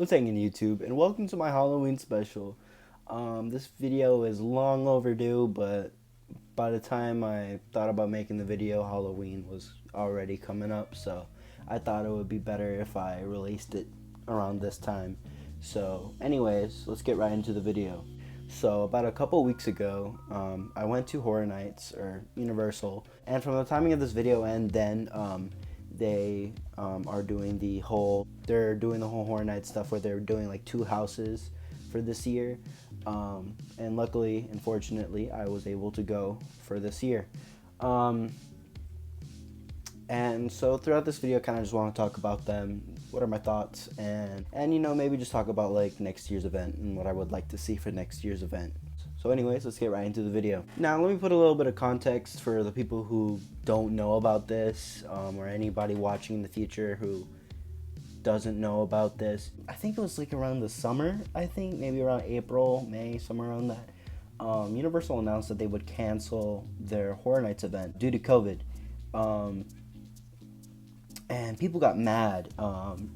What's hanging YouTube, and welcome to my Halloween special. This video is long overdue, but by the time I thought about making the video, Halloween was already coming up, so I thought it would be better if I released it around this time. So anyways, let's get right into the video. So about a couple weeks ago, I went to Horror Nights, or Universal, and from the timing of this video and then, they are doing the whole Horror Nights stuff where they're doing like two houses for this year, and luckily and fortunately I was able to go for this year, and so throughout this video I kind of just want to talk about them, what are my thoughts, and maybe just talk about like next year's event and what I would like to see for next year's event. So anyways, let's get right into the video. Now, let me put a little bit of context for the people who don't know about this, or anybody watching in the future who doesn't know about this. I think it was like around the summer, maybe around April, May, somewhere around that. Universal announced that they would cancel their Horror Nights event due to COVID. And people got mad,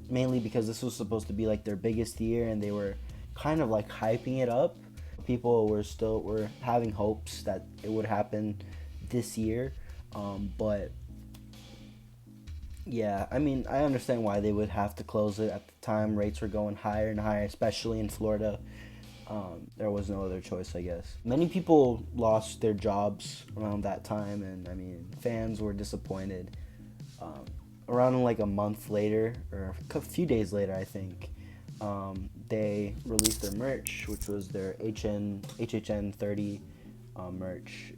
mainly because this was supposed to be like their biggest year and they were kind of like hyping it up. People were having hopes that it would happen this year, but yeah, I mean, I understand why they would have to close it. At the time, rates were going higher and higher, especially in Florida. There was no other choice, I guess. Many people lost their jobs around that time, and I mean, fans were disappointed. Around like a month later, or a few days later, I think, they released their merch, which was their HHN 30 merch.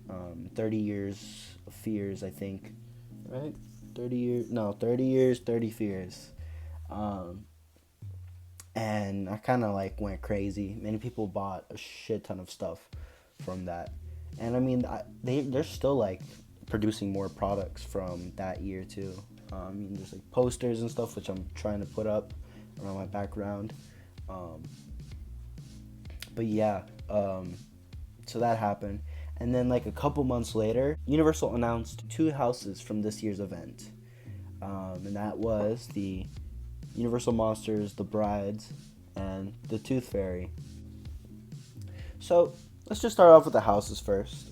30 years of fears, I think, right? 30 years, 30 fears. And I kind of like went crazy. Many people bought a shit ton of stuff from that. And I mean, they're still like producing more products from that year too. I mean, there's like posters and stuff, which I'm trying to put up around my background. But yeah, so that happened. And then like a couple months later, Universal announced two houses from this year's event. And that was the Universal Monsters, the Brides, and the Tooth Fairy. So let's just start off with the houses first.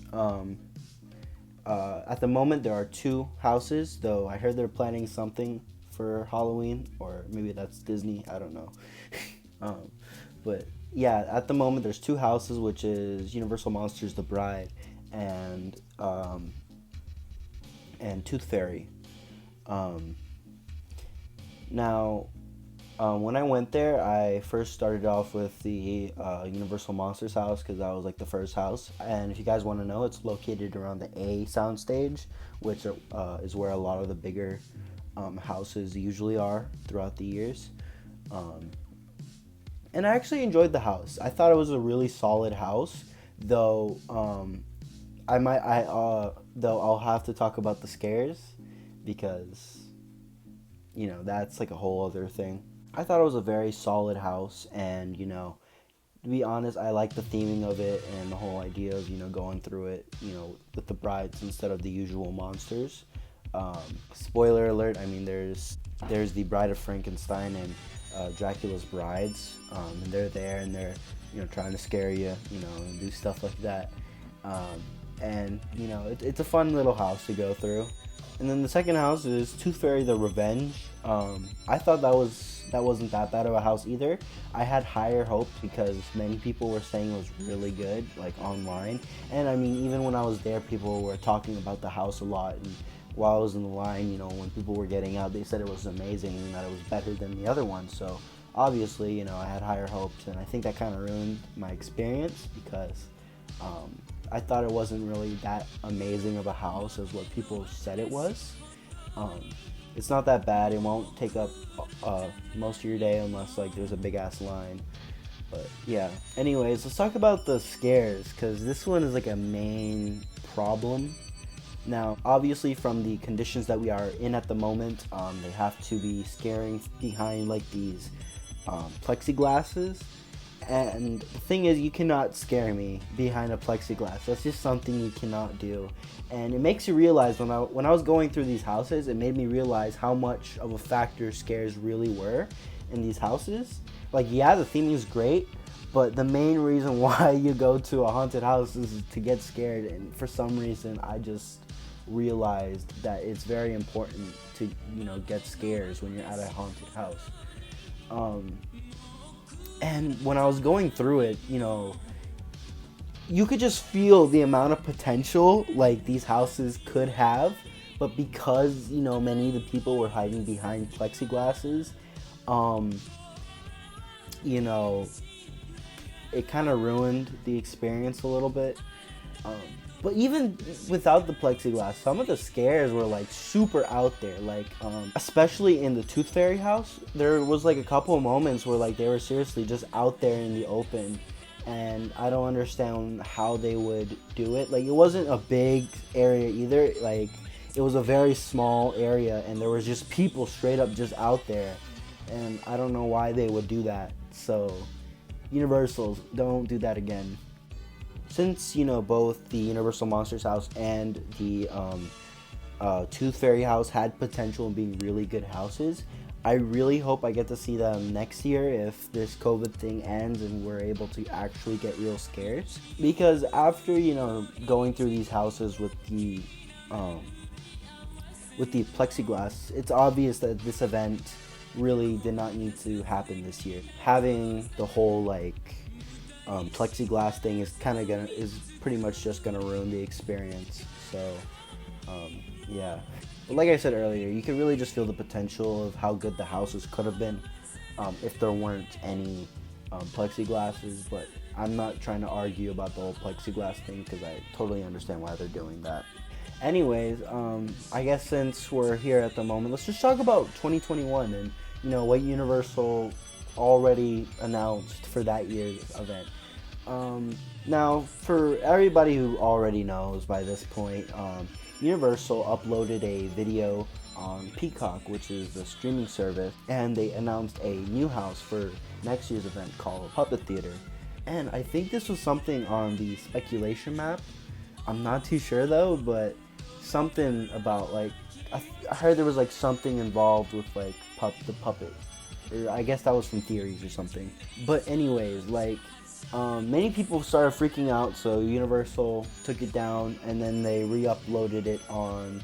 At the moment, there are two houses, though I heard they're planning something for Halloween, or maybe that's Disney, I don't know. But yeah, at the moment there's two houses, which is Universal Monsters, the Bride, and Tooth Fairy. Now, when I went there, I first started off with the Universal Monsters house, because that was like the first house. And if you guys want to know, it's located around the A soundstage, which is where a lot of the bigger houses usually are throughout the years. And I actually enjoyed the house. I thought it was a really solid house, though. Though I'll have to talk about the scares, because that's like a whole other thing. I thought it was a very solid house, and to be honest, I like the theming of it and the whole idea of going through it with the brides instead of the usual monsters. Spoiler alert, I mean, there's the Bride of Frankenstein and Dracula's brides, and they're there and they're trying to scare you, and do stuff like that, and it's a fun little house to go through. And then the second house is Tooth Fairy: The Revenge. I thought that wasn't that bad of a house either. I had higher hopes because many people were saying it was really good, like online. And I mean, even when I was there, people were talking about the house a lot. And while I was in the line, when people were getting out, they said it was amazing and that it was better than the other one. So obviously, I had higher hopes, and I think that kind of ruined my experience, because I thought it wasn't really that amazing of a house as what people said it was. It's not that bad. It won't take up most of your day unless like there's a big ass line. But yeah. Anyways, let's talk about the scares, because this one is like a main problem. Now, obviously, from the conditions that we are in at the moment, they have to be scaring behind like these plexiglasses. And the thing is, you cannot scare me behind a plexiglass. That's just something you cannot do. And it makes you realize, when I was going through these houses, it made me realize how much of a factor scares really were in these houses. Like, yeah, the theming is great, but the main reason why you go to a haunted house is to get scared. And for some reason, I just realized that it's very important to, get scares when you're at a haunted house. And when I was going through it, you could just feel the amount of potential like these houses could have, but because many of the people were hiding behind plexiglasses, it kind of ruined the experience a little bit. But even without the plexiglass, some of the scares were like super out there. Like, especially in the Tooth Fairy house, there was like a couple of moments where like they were seriously just out there in the open, and I don't understand how they would do it. Like, it wasn't a big area either. Like, it was a very small area, and there was just people straight up just out there, and I don't know why they would do that. So, Universal, don't do that again. Since, both the Universal Monsters house and the Tooth Fairy house had potential in being really good houses, I really hope I get to see them next year if this COVID thing ends and we're able to actually get real scares. Because after, going through these houses with the plexiglass, it's obvious that this event really did not need to happen this year. Having the whole, plexiglass thing is pretty much just gonna ruin the experience. So yeah, but like I said earlier, you can really just feel the potential of how good the houses could have been if there weren't any plexiglasses. But I'm not trying to argue about the whole plexiglass thing, because I totally understand why they're doing that. Anyways, I guess since we're here at the moment, let's just talk about 2021 and what Universal already announced for that year's event. Now, for everybody who already knows by this point, Universal uploaded a video on Peacock, which is the streaming service, and they announced a new house for next year's event called Puppet Theater. And I think this was something on the speculation map. I'm not too sure though, but something about I heard there was something involved with the puppet. Or I guess that was from theories or something. But anyways, many people started freaking out, so Universal took it down and then they re-uploaded it on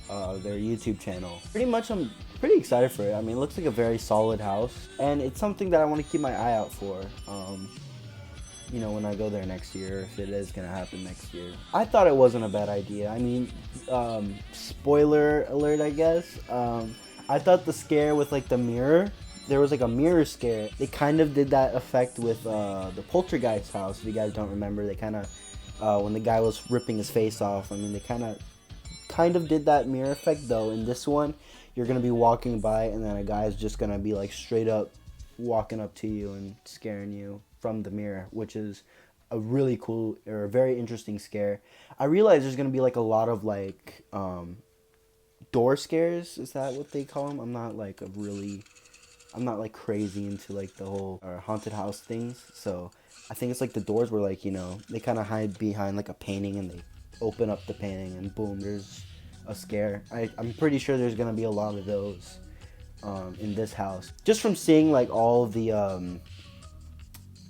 their YouTube channel. Pretty much, I'm pretty excited for it. I mean, it looks like a very solid house, and it's something that I want to keep my eye out for. When I go there next year, if it is gonna happen next year. I thought it wasn't a bad idea. I mean, spoiler alert, I guess. I thought the scare with the mirror, there was a mirror scare. They kind of did that effect with the Poltergeist house. If you guys don't remember, they kind of when the guy was ripping his face off. I mean, they kind of did that mirror effect, though. In this one, you're gonna be walking by, and then a guy's just gonna be straight up walking up to you and scaring you from the mirror, which is a really cool or a very interesting scare. I realize there's gonna be a lot of door scares. Is that what they call them? I'm not crazy into the whole haunted house things. So I think it's the doors where they kind of hide behind a painting, and they open up the painting and boom, there's a scare. I'm pretty sure there's gonna be a lot of those in this house. Just from seeing all the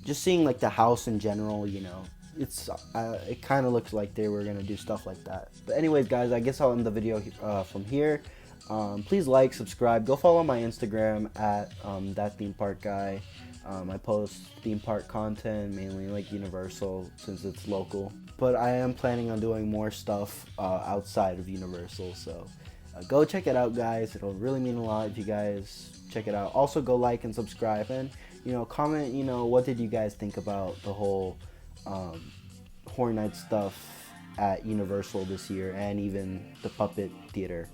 just seeing the house in general, it's it kind of looks like they were gonna do stuff like that. But anyways, guys, I guess I'll end the video from here. Please like, subscribe, go follow my Instagram at that theme park guy. I post theme park content, mainly Universal, since it's local. But I am planning on doing more stuff outside of Universal, so go check it out, guys. It'll really mean a lot if you guys check it out. Also, go like and subscribe, and comment, what did you guys think about the whole Horror Night stuff at Universal this year, and even the Puppet Theater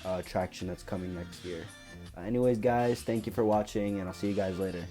attraction that's coming next year. Anyways, guys, thank you for watching, and I'll see you guys later.